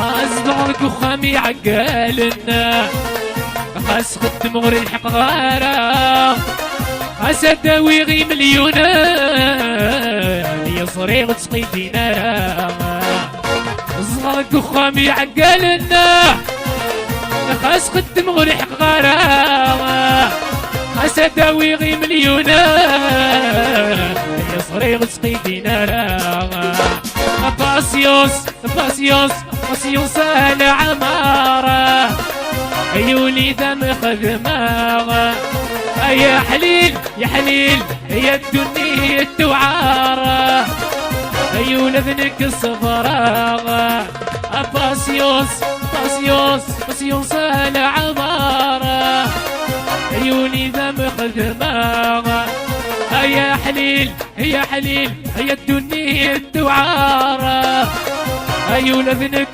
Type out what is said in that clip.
أصدقك وخامي عقالنا خاص خدم غير الحق غارة خاص داوي غي مليونة يا صريغ تسقي دينارا أصدقك وخامي عقالنا خاص خدم غير الحق غارة خاص داوي غي مليونة يا صريغ تسقي دينارا باسيوس باسيوس باسيوس انا عمارة عيوني دم خدمة يا حليل يا حليل يا الدنيا التوعارة عيون اذنك الصفراء باسيوس باسيوس باسيوس انا عمارة عيوني دم خدمة يا حليل يا حليل يا الدنيا الدوعارة عيون اذنك